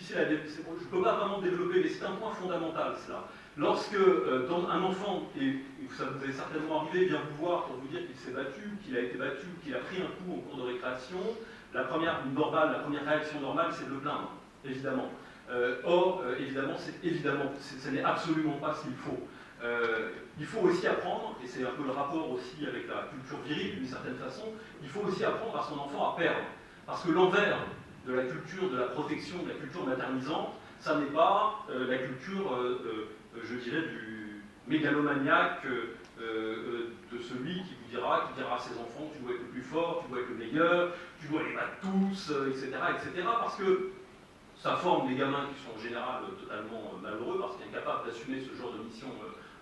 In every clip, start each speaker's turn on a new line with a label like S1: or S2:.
S1: difficile à développer, je ne peux pas vraiment développer, mais c'est un point fondamental cela. Lorsque un enfant, et ça vous est certainement arrivé, vient vous voir pour vous dire qu'il s'est battu, qu'il a été battu, qu'il a pris un coup en cours de récréation, la première réaction normale, c'est de le plaindre, évidemment. Or, évidemment, ce n'est absolument pas ce qu'il faut. Il faut aussi apprendre, et c'est un peu le rapport aussi avec la culture virile d'une certaine façon, il faut aussi apprendre à son enfant à perdre. Parce que l'envers de la culture de la protection, de la culture maternisante, ça n'est pas la culture, je dirais, du mégalomaniaque, de celui qui vous dira à ses enfants, tu dois être le plus fort, tu dois être le meilleur, tu dois les battre tous, etc., etc. Parce que ça forme des gamins qui sont en général totalement malheureux, parce qu'ils sont incapables d'assumer ce genre de mission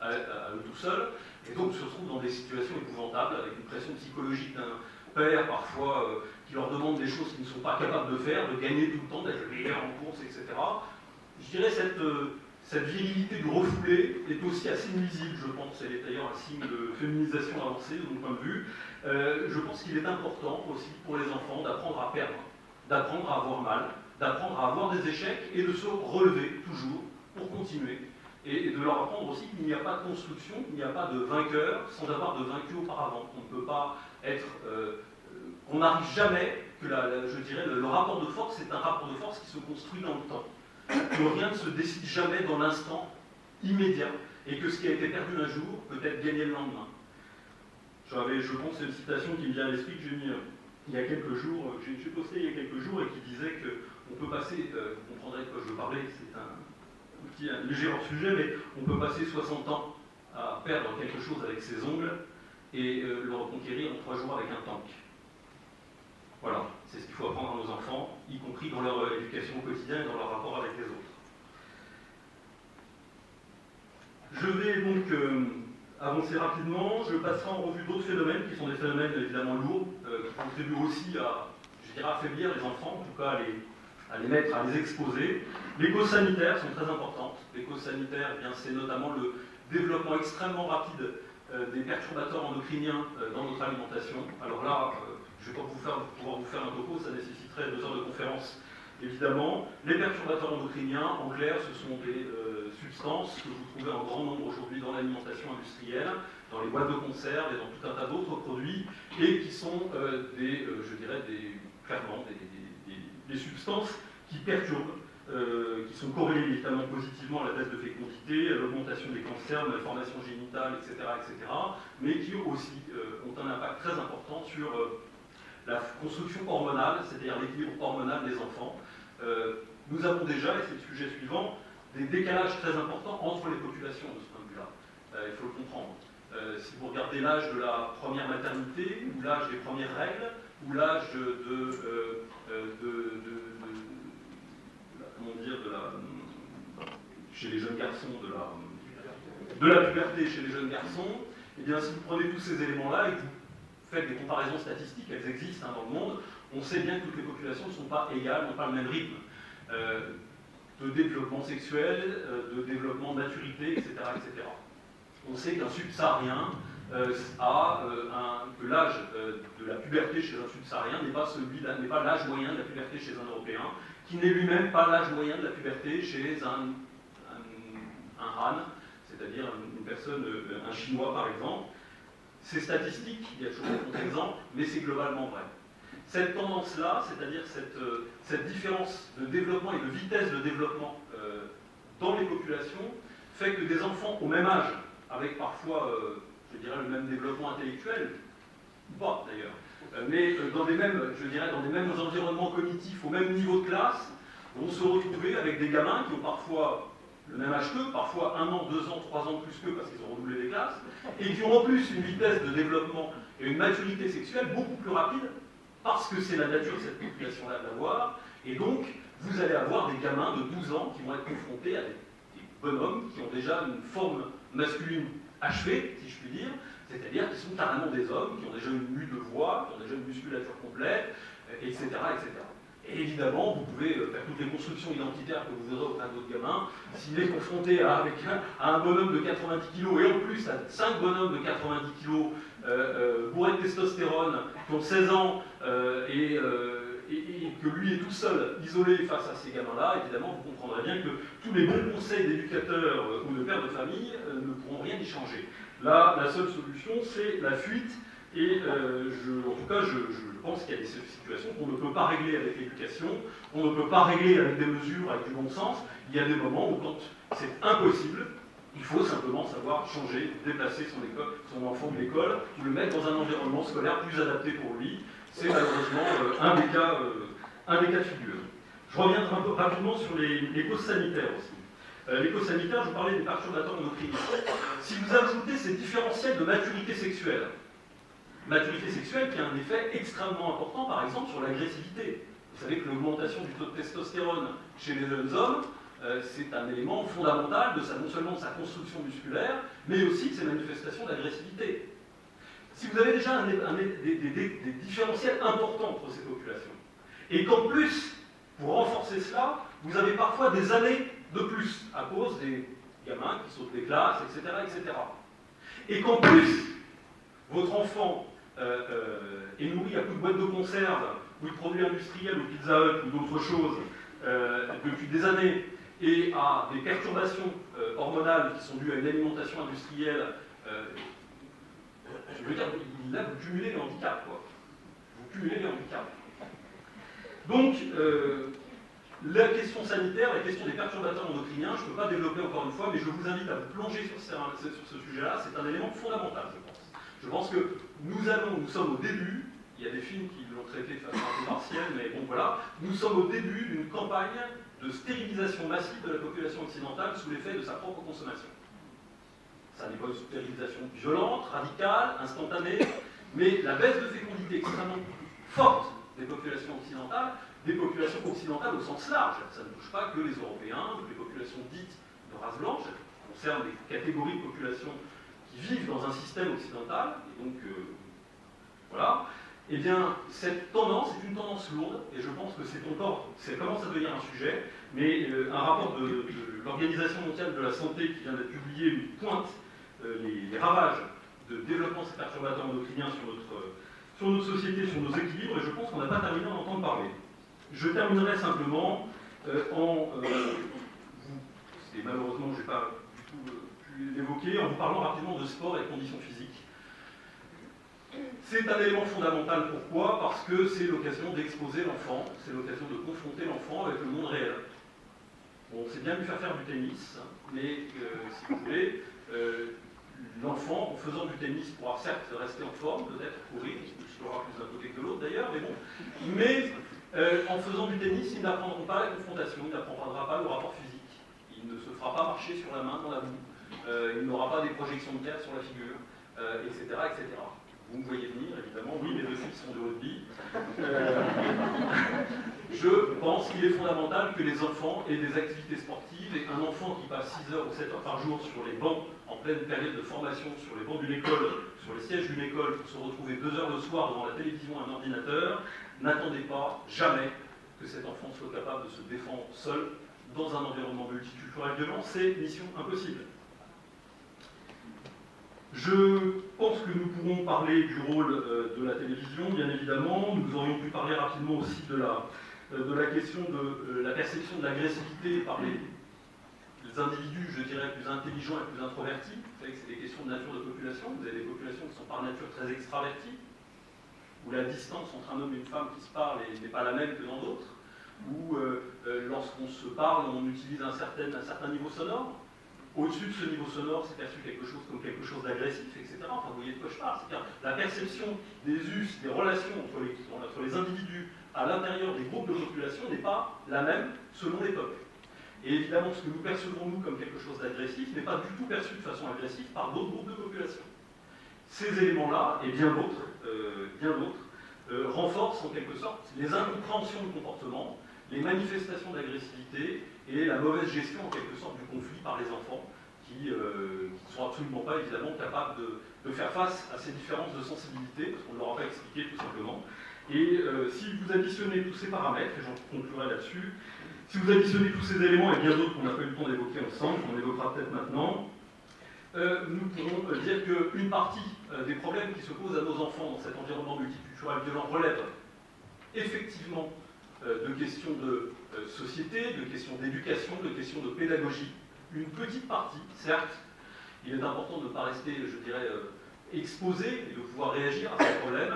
S1: à eux tout seuls, et donc se retrouvent dans des situations épouvantables, avec une pression psychologique d'un père parfois qui leur demande des choses qu'ils ne sont pas capables de faire, de gagner tout le temps, d'être le meilleur en course, etc. Je dirais cette virilité du refoulé est aussi assez nuisible, je pense. Elle est d'ailleurs un signe de féminisation avancée, de mon point de vue. Je pense qu'il est important aussi pour les enfants d'apprendre à perdre, d'apprendre à avoir mal, d'apprendre à avoir des échecs et de se relever toujours pour continuer. Et de leur apprendre aussi qu'il n'y a pas de construction, qu'il n'y a pas de vainqueur sans avoir de vaincu auparavant. On ne peut pas être... on n'arrive jamais, je dirais, le rapport de force est un rapport de force qui se construit dans le temps. Que rien ne se décide jamais dans l'instant immédiat, et que ce qui a été perdu un jour peut être gagné le lendemain. Je pense, c'est une citation qui me vient à l'esprit que j'ai mis il y a quelques jours, que j'ai posté il y a quelques jours, et qui disait qu'on peut passer, vous comprendrez de quoi je veux parler, c'est un léger hors-sujet, mais on peut passer 60 ans à perdre quelque chose avec ses ongles et le reconquérir en 3 jours avec un tank. Voilà, c'est ce qu'il faut apprendre à nos enfants, y compris dans leur éducation au quotidien et dans leur rapport avec les autres. Je vais donc avancer rapidement, je passerai en revue d'autres phénomènes qui sont des phénomènes évidemment lourds, qui contribuent aussi à, je dirais, affaiblir les enfants, en tout cas à les mettre, à les exposer. Les causes sanitaires sont très importantes. Les causes sanitaires, eh bien, c'est notamment le développement extrêmement rapide des perturbateurs endocriniens dans notre alimentation. Alors là, je ne vais pas pouvoir vous faire un topo, ça nécessiterait 2 heures de conférence, évidemment. Les perturbateurs endocriniens, en clair, ce sont des substances que vous trouvez en grand nombre aujourd'hui dans l'alimentation industrielle, dans les boîtes de conserve et dans tout un tas d'autres produits, et qui sont clairement des substances qui perturbent, qui sont corrélées évidemment positivement à la baisse de fécondité, à l'augmentation des cancers, malformations génitales, etc., mais qui aussi ont un impact très important sur la construction hormonale, c'est-à-dire l'équilibre hormonal des enfants. Nous avons déjà, et c'est le sujet suivant, des décalages très importants entre les populations de ce point de vue-là. Il faut le comprendre. Si vous regardez l'âge de la première maternité, ou l'âge des premières règles, ou l'âge chez les jeunes garçons, de la puberté chez les jeunes garçons, eh bien, si vous prenez tous ces éléments-là et que vous faites des comparaisons statistiques, elles existent dans le monde, on sait bien que toutes les populations ne sont pas égales, n'ont pas le même rythme de développement sexuel, de développement de maturité, etc., etc. On sait qu'un subsaharien que l'âge de la puberté chez un subsaharien n'est pas l'âge moyen de la puberté chez un Européen, qui n'est lui-même pas l'âge moyen de la puberté chez un Han, c'est-à-dire une personne, un Chinois par exemple. C'est statistique, il y a toujours des contre-exemples, mais c'est globalement vrai. Cette tendance-là, c'est-à-dire cette différence de développement et de vitesse de développement dans les populations, fait que des enfants au même âge, avec parfois, je dirais, le même développement intellectuel, ou pas d'ailleurs, mais dans des mêmes environnements cognitifs, au même niveau de classe, vont se retrouver avec des gamins qui ont parfois le même âge qu'eux, parfois 1 an, 2 ans, 3 ans de plus qu'eux parce qu'ils ont redoublé des classes, et qui ont en plus une vitesse de développement et une maturité sexuelle beaucoup plus rapide, parce que c'est la nature de cette population-là de l'avoir, et donc vous allez avoir des gamins de 12 ans qui vont être confrontés à des bonhommes qui ont déjà une forme masculine achevée, si je puis dire, c'est-à-dire qui sont carrément des hommes, qui ont déjà une mue de voix, qui ont déjà une musculature complète, etc., etc. Et évidemment, vous pouvez faire toutes les constructions identitaires que vous verrez auprès d'autres gamins. S'il est confronté à un bonhomme de 90 kg et en plus à 5 bonhommes de 90 kg bourrés de testostérone qui ont 16 ans et que que lui est tout seul, isolé face à ces gamins-là, évidemment, vous comprendrez bien que tous les bons conseils d'éducateurs ou de pères de famille ne pourront rien y changer. Là, la seule solution, c'est la fuite, et en tout cas, je pense qu'il y a des situations qu'on ne peut pas régler avec l'éducation, on ne peut pas régler avec des mesures, avec du bon sens. Il y a des moments où, quand c'est impossible, il faut simplement savoir changer, déplacer son enfant de l'école, ou le mettre dans un environnement scolaire plus adapté pour lui. C'est malheureusement un des cas de figure. Je reviendrai un peu rapidement sur les causes sanitaires aussi. Les causes sanitaires, je vous parlais des perturbateurs endocriniens. Si vous ajoutez ces différentiels de maturité sexuelle qui a un effet extrêmement important, par exemple, sur l'agressivité. Vous savez que l'augmentation du taux de testostérone chez les jeunes hommes, c'est un élément fondamental non seulement de sa construction musculaire, mais aussi de ses manifestations d'agressivité. Si vous avez déjà des différentiels importants entre ces populations, et qu'en plus, pour renforcer cela, vous avez parfois des années de plus à cause des gamins qui sautent des classes, etc., etc. Et qu'en plus, votre enfant est nourri à coups de boîtes de conserve, ou de produits industriels, ou Pizza Hut, ou d'autres choses, depuis des années, et à des perturbations hormonales qui sont dues à une alimentation industrielle, je veux dire, là, vous cumulez les handicaps, quoi. Vous cumulez les handicaps. Donc, la question sanitaire, la question des perturbateurs endocriniens, je ne peux pas développer encore une fois, mais je vous invite à vous plonger sur ce sujet-là, c'est un élément fondamental, je pense. Je pense que nous sommes au début, il y a des films qui l'ont traité de façon un peu partielle, mais bon voilà, nous sommes au début d'une campagne de stérilisation massive de la population occidentale sous l'effet de sa propre consommation. Ça n'est pas une stérilisation violente, radicale, instantanée, mais la baisse de fécondité extrêmement forte des populations occidentales au sens large. Ça ne touche pas que les Européens, les populations dites de race blanche, ça concerne des catégories de populations qui vivent dans un système occidental, et donc voilà. Eh bien, cette tendance est une tendance lourde, et je pense que ça commence à devenir un sujet, mais un rapport de l'Organisation mondiale de la santé qui vient d'être publié pointe les ravages de développement de ces perturbateurs endocriniens sur notre société, sur nos équilibres, et je pense qu'on n'a pas terminé d'en entendre parler. Je terminerai simplement et malheureusement je n'ai pas du tout pu l'évoquer, en vous parlant rapidement de sport et de conditions physiques. C'est un élément fondamental, pourquoi? Parce que c'est l'occasion d'exposer l'enfant, c'est l'occasion de confronter l'enfant avec le monde réel. Bon, c'est bien de lui faire du tennis, mais si vous voulez, l'enfant, en faisant du tennis, pourra certes rester en forme, peut-être courir, il aura plus d'un côté que de l'autre d'ailleurs, mais bon. Mais en faisant du tennis, ils n'apprendront pas la confrontation, ils n'apprendra pas le rapport physique. Il ne se fera pas marcher sur la main dans la boue, il n'aura pas des projections de terre sur la figure, etc., etc. Vous me voyez venir, évidemment, oui, mes deux filles sont de rugby. Je pense qu'il est fondamental que les enfants aient des activités sportives, et un enfant qui passe 6 heures ou 7 heures par jour sur les bancs, en pleine période de formation, sur les bancs d'une école, sur les sièges d'une école, pour se retrouver 2 heures le soir devant la télévision et un ordinateur, n'attendez pas, jamais, que cet enfant soit capable de se défendre seul dans un environnement multiculturel violent. C'est mission impossible. Je pense que nous pourrons parler du rôle de la télévision, bien évidemment. Nous aurions pu parler rapidement aussi de la question de la perception de l'agressivité par les individus, je dirais, plus intelligents et plus introvertis. Vous savez que c'est des questions de nature de population. Vous avez des populations qui sont par nature très extraverties, où la distance entre un homme et une femme qui se parlent n'est pas la même que dans d'autres, où lorsqu'on se parle, on utilise un certain niveau sonore. Au-dessus de ce niveau sonore, c'est perçu comme quelque chose d'agressif, etc. Enfin, vous voyez de quoi je parle. C'est-à-dire la perception des us, des relations entre les individus à l'intérieur des groupes de population n'est pas la même selon les peuples. Et évidemment, ce que nous percevons, nous, comme quelque chose d'agressif n'est pas du tout perçu de façon agressive par d'autres groupes de population. Ces éléments-là, et bien d'autres, renforcent en quelque sorte les incompréhensions de comportement, les manifestations d'agressivité et la mauvaise gestion en quelque sorte du conflit par les enfants qui ne sont absolument pas évidemment capables de faire face à ces différences de sensibilité, parce qu'on ne leur a pas expliqué tout simplement. Et si vous additionnez tous ces paramètres, et j'en conclurai là-dessus, si vous additionnez tous ces éléments et bien d'autres qu'on n'a pas eu le temps d'évoquer ensemble, qu'on évoquera peut-être maintenant, nous pourrons dire qu'une partie des problèmes qui se posent à nos enfants dans cet environnement multiculturel violent relève effectivement de questions de société, de questions d'éducation, de questions de pédagogie. Une petite partie, certes, il est important de ne pas rester, je dirais, exposé et de pouvoir réagir à ces problèmes,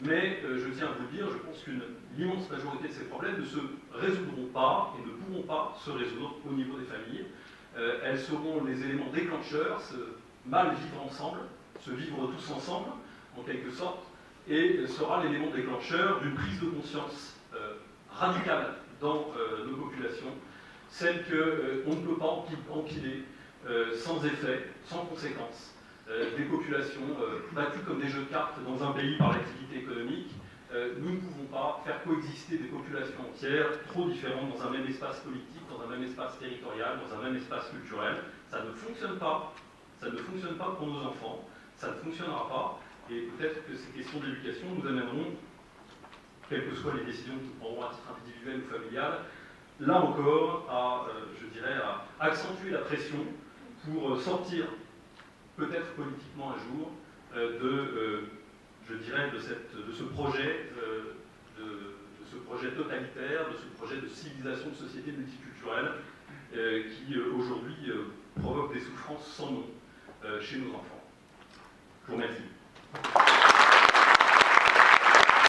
S1: mais je tiens à vous le dire, je pense qu'une l'immense majorité de ces problèmes ne se résoudront pas et ne pourront pas se résoudre au niveau des familles. Elles seront les éléments déclencheurs, se mal vivre ensemble, se vivre tous ensemble, en quelque sorte, et sera l'élément déclencheur d'une prise de conscience radicale dans nos populations, celle qu'on ne peut pas empiler sans effet, sans conséquence. Des populations battues comme des jeux de cartes dans un pays par l'activité économique, nous ne pouvons pas faire coexister des populations entières trop différentes dans un même espace politique, dans un même espace territorial, dans un même espace culturel. Ça ne fonctionne pas. Ça ne fonctionne pas pour nos enfants. Ça ne fonctionnera pas. Et peut-être que ces questions d'éducation nous amèneront, quelles que soient les décisions que nous prendrons à titre individuel ou familial, là encore, je dirais, à accentuer la pression pour sortir, peut-être politiquement un jour, je dirais, de ce projet totalitaire, de ce projet de civilisation, de société multiculturelle, qui aujourd'hui provoque des souffrances sans nom chez nos enfants. Je vous remercie.